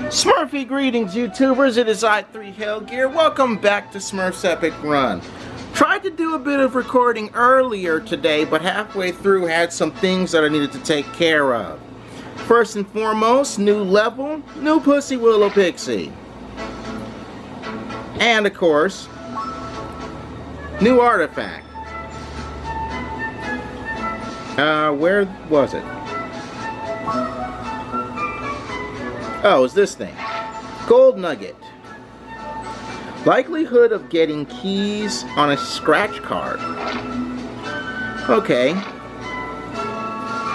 Smurfy greetings, YouTubers. It is I3 Hellgear. Welcome back to Smurfs Epic Run. Tried to do a bit of recording earlier today, but halfway through had some things that I needed to take care of. First and foremost, new level, new Pussy Willow Pixie. And of course, new artifact. Where was it? Oh, it's this thing. Gold nugget. Likelihood of getting keys on a scratch card. Okay.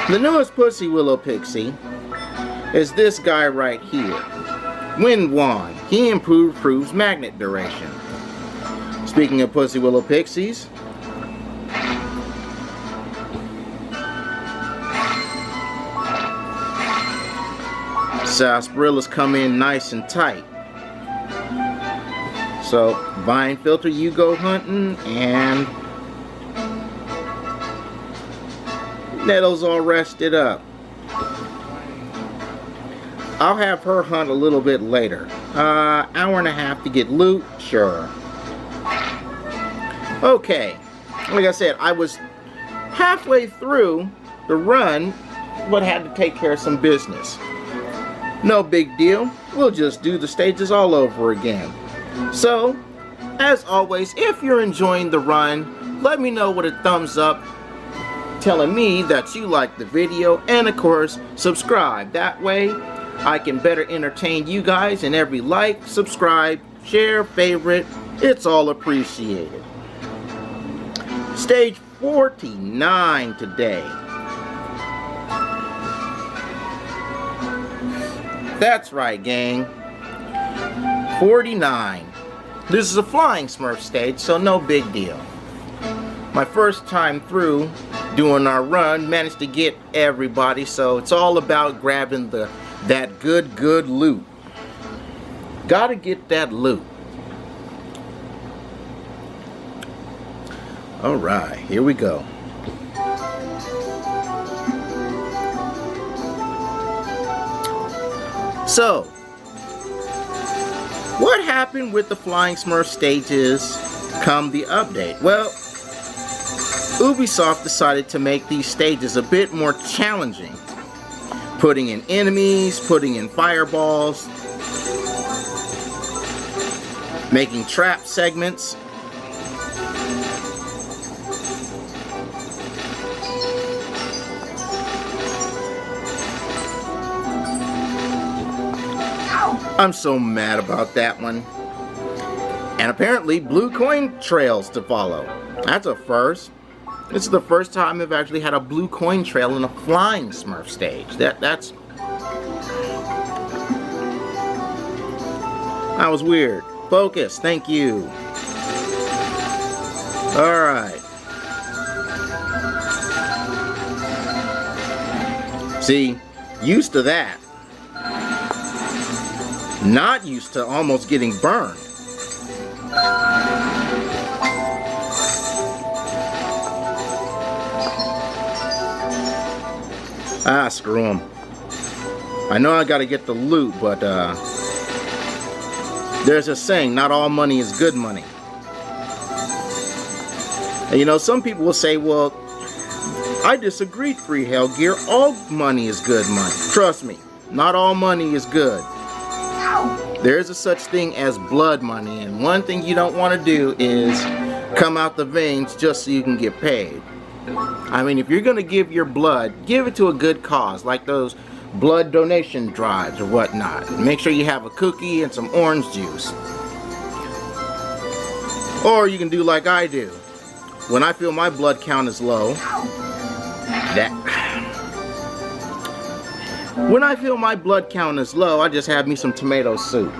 The newest Pussy Willow Pixie is this guy right here. Wind Wand. He improves magnet duration. Speaking of Pussy Willow Pixies, sarsaparillas come in nice and tight. So, vine filter, you go hunting, and Nettle's all rested up. I'll have her hunt a little bit later. Hour and a half to get loot? Sure. Okay, like I said, I was halfway through the run, but had to take care of some business. No big deal, we'll just do the stages all over again. So, as always, if you're enjoying the run, let me know with a thumbs up telling me that you like the video, and of course, subscribe. That way, I can better entertain you guys, and every like, subscribe, share, favorite, it's all appreciated. Stage 49 today. That's right, gang. 49. This is a flying Smurf stage, so no big deal. My first time through doing our run, managed to get everybody, so it's all about grabbing that good loot. Gotta get that loot. Alright, here we go. So, what happened with the Flying Smurf stages come the update? Well, Ubisoft decided to make these stages a bit more challenging. Putting in enemies, putting in fireballs, making trap segments. I'm so mad about that one. And apparently blue coin trails to follow. That's a first. This is the first time I've actually had a blue coin trail in a flying Smurf stage. That was weird. Focus, thank you. Alright. See, used to that. Not used to almost getting burned. Ah, screw them. I know I gotta get the loot, but there's a saying, not all money is good money. And you know, some people will say, well, I disagree, 3 Hellgear. All money is good money. Trust me, not all money is good. There is a such thing as blood money, and one thing you don't want to do is come out the veins just so you can get paid. I mean, if you're going to give your blood, give it to a good cause, like those blood donation drives or whatnot. Make sure you have a cookie and some orange juice. Or you can do like I do. When I feel my blood count is low, when I feel my blood count is low, I just have me some tomato soup.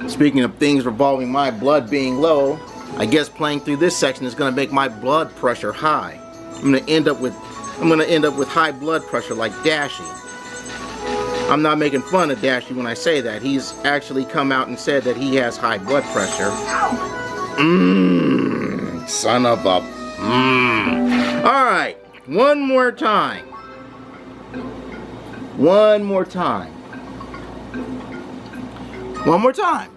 Speaking of things revolving my blood being low, I guess playing through this section is going to make my blood pressure high. I'm going to end up with high blood pressure like Dashy. I'm not making fun of Dashy when I say that. He's actually come out and said that he has high blood pressure. Son of a... Alright, one more time. One more time. One more time.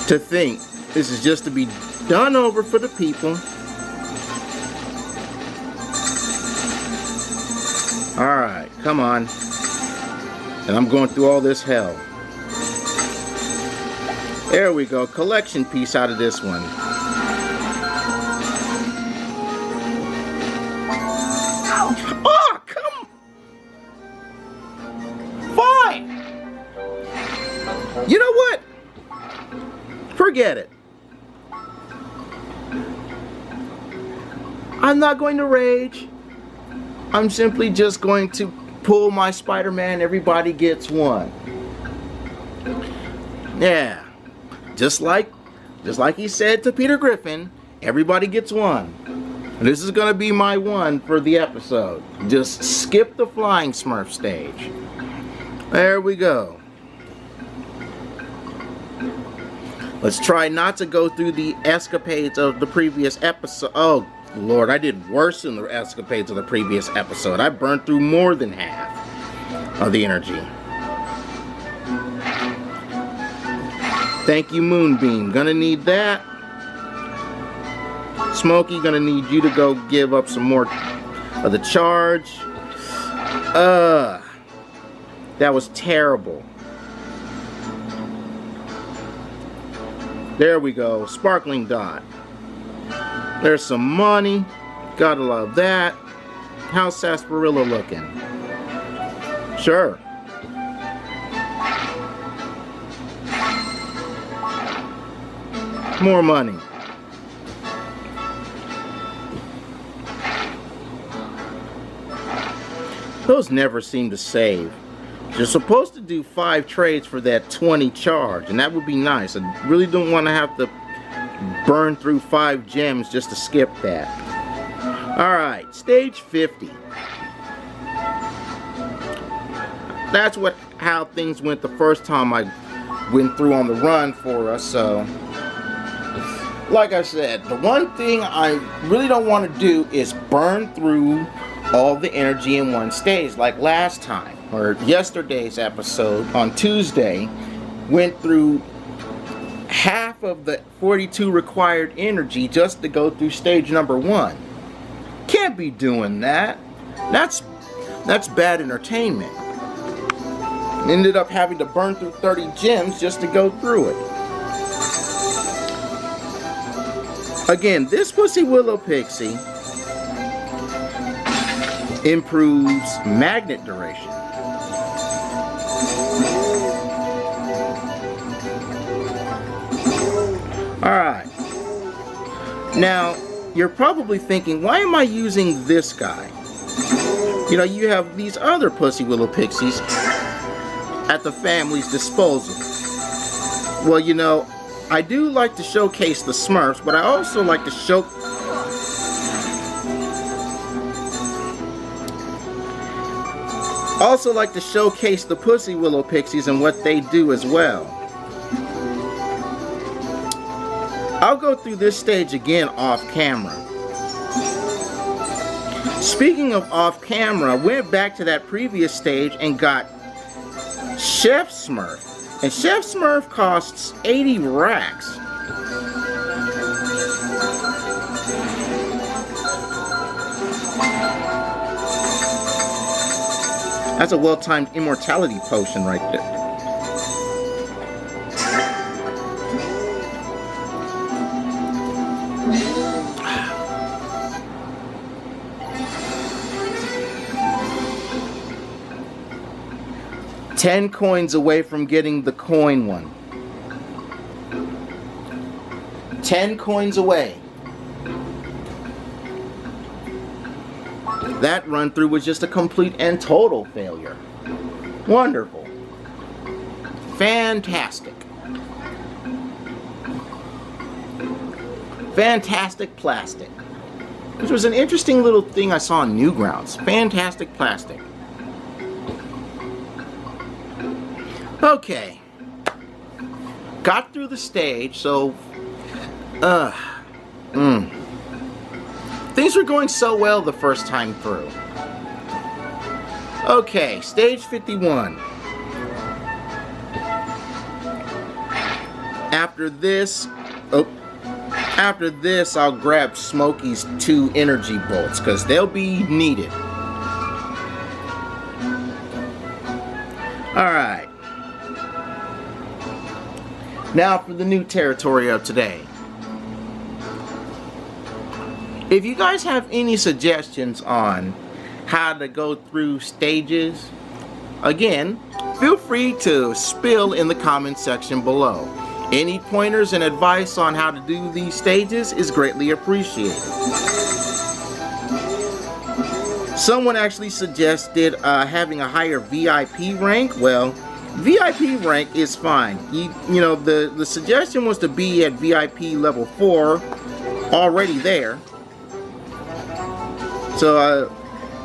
To think this is just to be done over for the people. Alright, come on. And I'm going through all this hell. There we go. Collection piece out of this one. Oh, come. Fine. You know what? Forget it. I'm not going to rage. I'm simply just going to pull my Spider-Man. Everybody gets one. Yeah. Just like he said to Peter Griffin, everybody gets one. This is going to be my one for the episode. Just skip the flying Smurf stage. There we go. Let's try not to go through the escapades of the previous episode. Oh, Lord, I did worse than the escapades of the previous episode. I burned through more than half of the energy. Thank you, Moonbeam. Gonna need that. Smokey, gonna need you to go give up some more of the charge. That was terrible. There we go. Sparkling dot. There's some money. Gotta love that. How's Sarsaparilla looking? Sure. More money. Those never seem to save. You're supposed to do 5 trades for that 20 charge, and that would be nice. I really don't want to have to burn through 5 gems just to skip that. Alright, stage 50. That's how things went the first time I went through on the run for us, so like I said, the one thing I really don't want to do is burn through all the energy in one stage like last time, or yesterday's episode on Tuesday. Went through half of the 42 required energy just to go through stage number 1. Can't be doing that. That's bad entertainment. Ended up having to burn through 30 gems just to go through it. Again, this Pussy Willow Pixie improves magnet duration. Alright. Now, you're probably thinking, why am I using this guy? You know, you have these other Pussy Willow Pixies at the family's disposal. Well, you know, I do like to showcase the Smurfs, but I also like to showcase the Pussy Willow Pixies and what they do as well. I'll go through this stage again off camera. Speaking of off camera, I went back to that previous stage and got Chef Smurf. And Chef Smurf costs 80 racks. That's a well-timed immortality potion right there. $10 coins away from getting the coin one. 10 coins away. That run through was just a complete and total failure. Wonderful. Fantastic. Fantastic Plastic. Which was an interesting little thing I saw on Newgrounds. Fantastic Plastic. Okay. Got through the stage, so Things were going so well the first time through. Okay, stage 51. After this, I'll grab Smokey's 2 energy bolts because they'll be needed. Alright. Now for the new territory of today. If you guys have any suggestions on how to go through stages, again, feel free to spill in the comment section below. Any pointers and advice on how to do these stages is greatly appreciated. Someone actually suggested having a higher VIP rank. Well, VIP rank is fine. You know, the suggestion was to be at VIP level 4, already there. So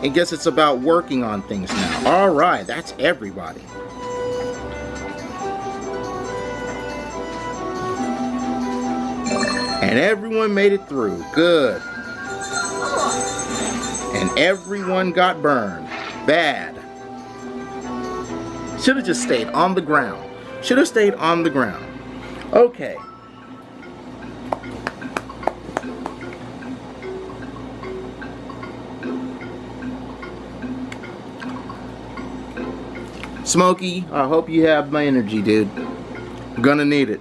I guess it's about working on things now. Alright, that's everybody. And everyone made it through. Good. And everyone got burned. Bad. Should have just stayed on the ground. Should have stayed on the ground. Okay. Smokey, I hope you have my energy, dude. I'm gonna need it.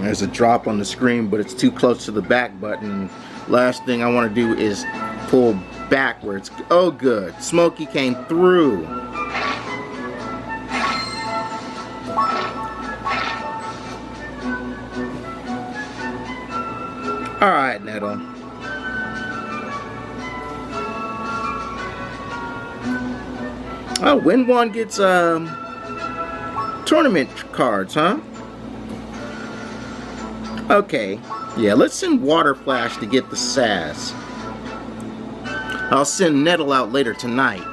There's a drop on the screen, but it's too close to the back button. Last thing I want to do is pull backwards. Oh, good. Smokey came through. Alright, Nettle. Oh, win one gets tournament cards, huh? Okay, yeah, let's send Water Flash to get the sass. I'll send Nettle out later tonight.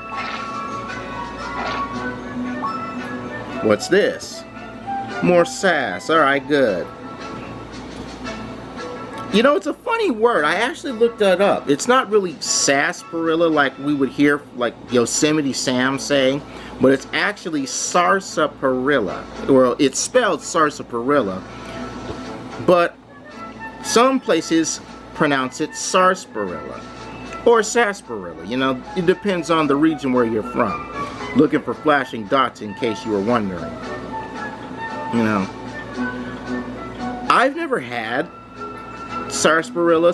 What's this? More sass. Alright, good. You know, it's a funny word. I actually looked that up. It's not really sarsaparilla like we would hear like Yosemite Sam saying, but it's actually sarsaparilla. Well, it's spelled sarsaparilla, but some places pronounce it sarsaparilla or sarsaparilla. You know, it depends on the region where you're from. Looking for flashing dots in case you were wondering. You know, I've never had sarsaparilla,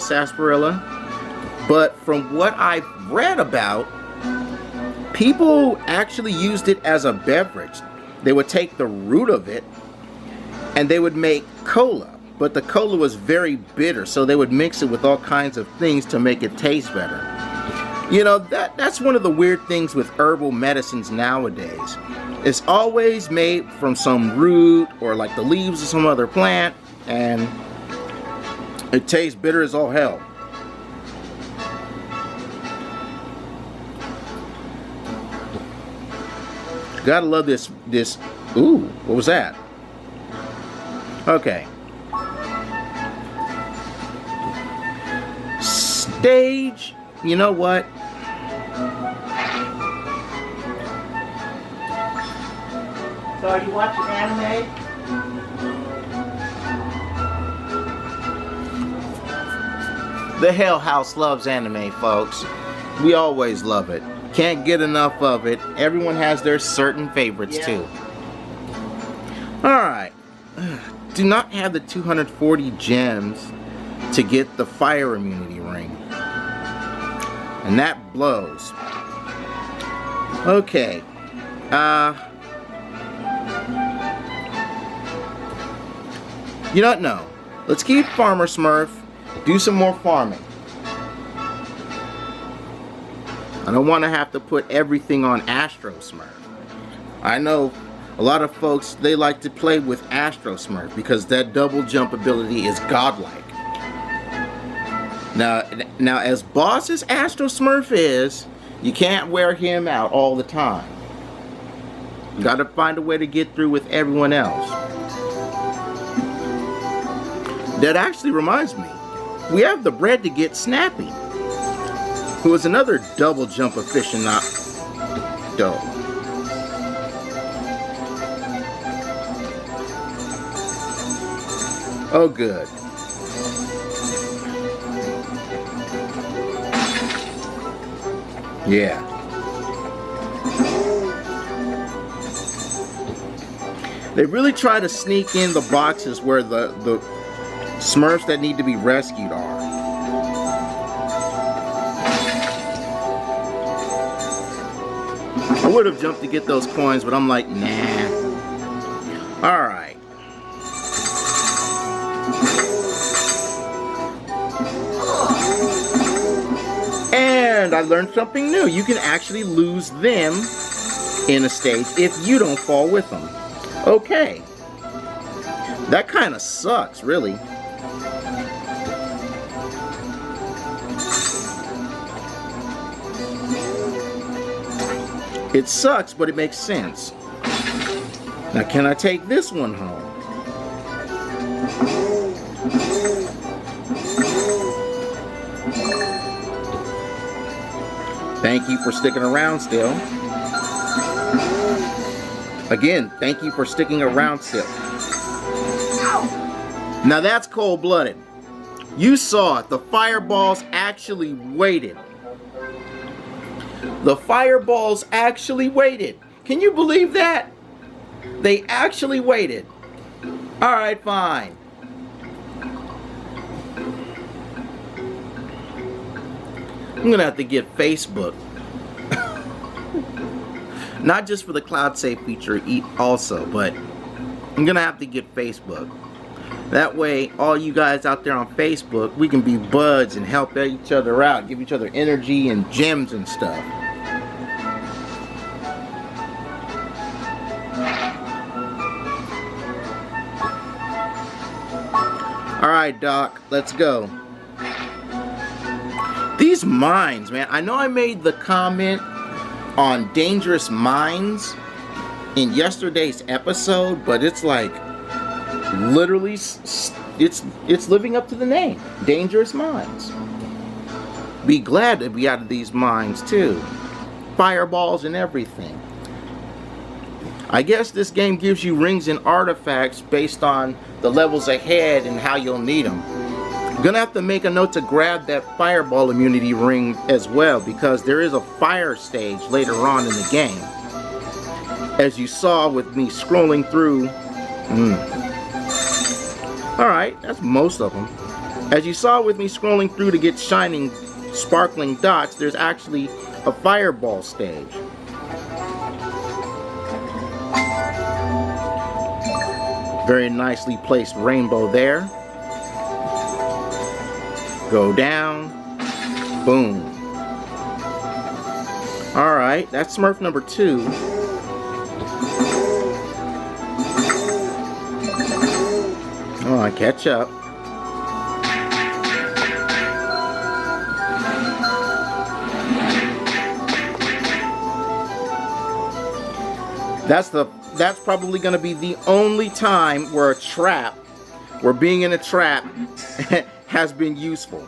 but from what I've read about, people actually used it as a beverage. They would take the root of it and they would make cola, but the cola was very bitter, so they would mix it with all kinds of things to make it taste better. You know, that's one of the weird things with herbal medicines nowadays. It's always made from some root or like the leaves of some other plant, and it tastes bitter as all hell. Gotta love this. Ooh, what was that? Okay. Stage, you know what? So are you watching anime? The Hell House loves anime, folks. We always love it. Can't get enough of it. Everyone has their certain favorites too. Alright. Do not have the 240 gems to get the fire immunity ring. And that blows. Okay. You don't know. Let's keep Farmer Smurf. Do some more farming. I don't want to have to put everything on Astro Smurf. I know a lot of folks, they like to play with Astro Smurf because that double jump ability is godlike. Now as boss as Astro Smurf is, you can't wear him out all the time. Gotta find a way to get through with everyone else. That actually reminds me, we have the bread to get Snappy, who is another double jump aficionado. Oh, good. Yeah. They really try to sneak in the boxes where the Smurfs that need to be rescued are. I would have jumped to get those coins, but I'm like, nah. Alright. And I learned something new. You can actually lose them in a stage if you don't fall with them. Okay. That kind of sucks, really. It sucks, but it makes sense. Now, can I take this one home? Thank you for sticking around still. Again, thank you for sticking around still. Now that's cold-blooded. You saw it. The fireballs actually waited. The fireballs actually waited. Can you believe that? They actually waited. Alright, fine. I'm gonna have to get Facebook. Not just for the cloud save feature also, but I'm gonna have to get Facebook. That way, all you guys out there on Facebook, we can be buds and help each other out, give each other energy and gems and stuff. Alright, Doc, let's go. These mines, man, I know I made the comment on dangerous mines in yesterday's episode, but it's like literally it's living up to the name, dangerous mines. Be glad to be out of these mines too, fireballs and everything. I guess this game gives you rings and artifacts based on the levels ahead and how you'll need them. I'm gonna have to make a note to grab that fireball immunity ring as well, because there is a fire stage later on in the game. As you saw with me scrolling through. Alright, that's most of them. As you saw with me scrolling through to get shining, sparkling dots, there's actually a fireball stage. Very nicely placed rainbow there. Go down. Boom. Alright, that's Smurf number 2. Oh, I catch up. That's probably going to be the only time where being in a trap has been useful.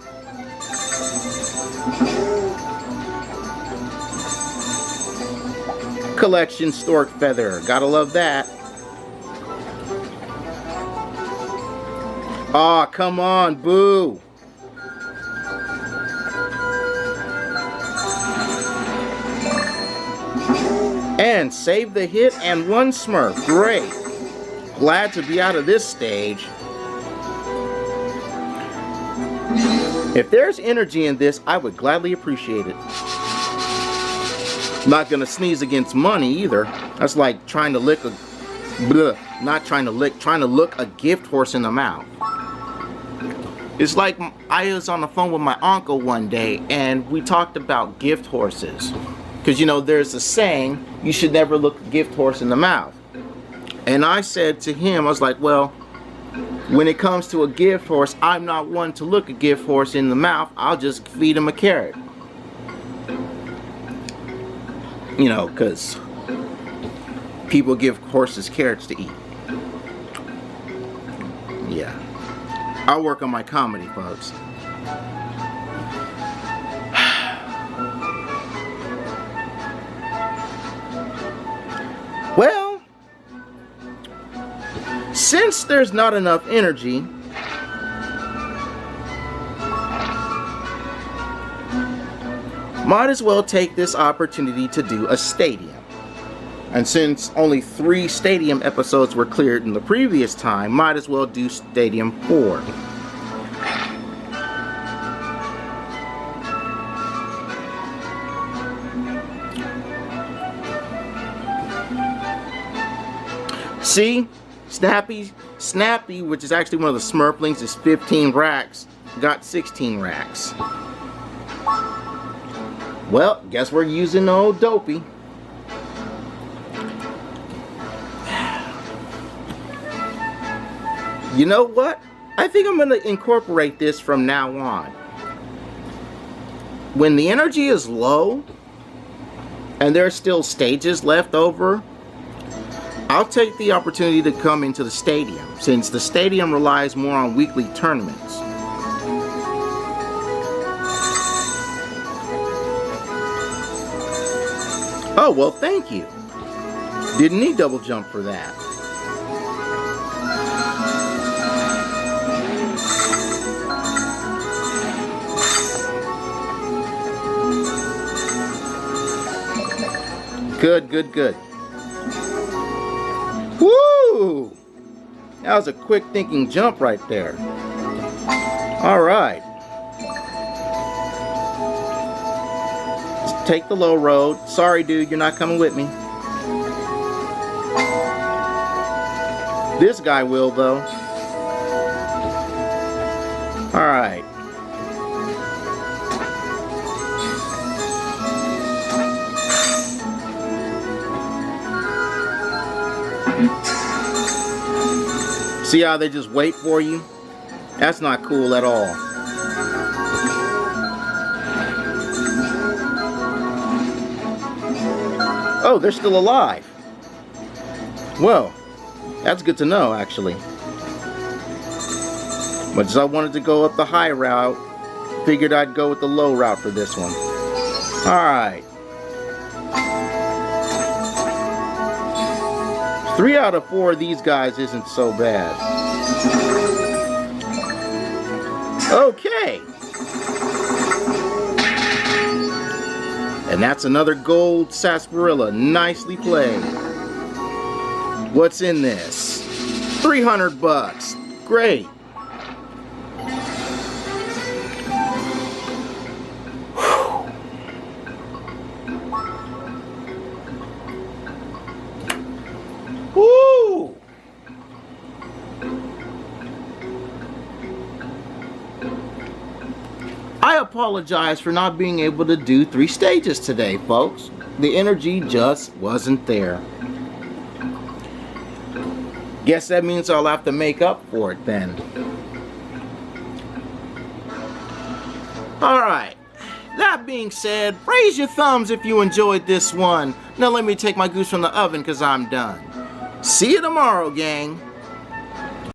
Collection stork feather. Gotta love that. Aw, come on, boo. And save the hit and 1 Smurf. Great. Glad to be out of this stage. If there's energy in this, I would gladly appreciate it. Not gonna sneeze against money either. That's like trying to lick a... Bleh, not trying to lick, trying to look a gift horse in the mouth. It's like I was on the phone with my uncle one day and we talked about gift horses. Because, you know, there's a saying, you should never look a gift horse in the mouth. And I said to him, I was like, well, when it comes to a gift horse, I'm not one to look a gift horse in the mouth. I'll just feed him a carrot. You know, because People give horses carrots to eat. Yeah. I'll work on my comedy, folks. Well, since there's not enough energy, might as well take this opportunity to do a stadium. And since only 3 stadium episodes were cleared in the previous time, might as well do Stadium 4. See? Snappy, which is actually one of the Smurflings, is 15 racks, got 16 racks. Well, guess we're using old Dopey. You know what? I think I'm going to incorporate this from now on. When the energy is low and there are still stages left over, I'll take the opportunity to come into the stadium, since the stadium relies more on weekly tournaments. Oh, well, thank you. Didn't need double jump for that. Good, good, good. Woo! That was a quick thinking jump right there. All right. Let's take the low road. Sorry, dude, you're not coming with me. This guy will, though. All right. See how they just wait for you? That's not cool at all. Oh, they're still alive. Well, that's good to know, actually. But as I wanted to go up the high route, figured I'd go with the low route for this one. Alright. 3 out of 4 of these guys isn't so bad. Okay. And that's another gold sarsaparilla. Nicely played. What's in this? 300 bucks. Great. Woo! I apologize for not being able to do 3 stages today, folks. The energy just wasn't there. Guess that means I'll have to make up for it then. Alright. That being said, raise your thumbs if you enjoyed this one. Now let me take my goose from the oven because I'm done. See you tomorrow, gang.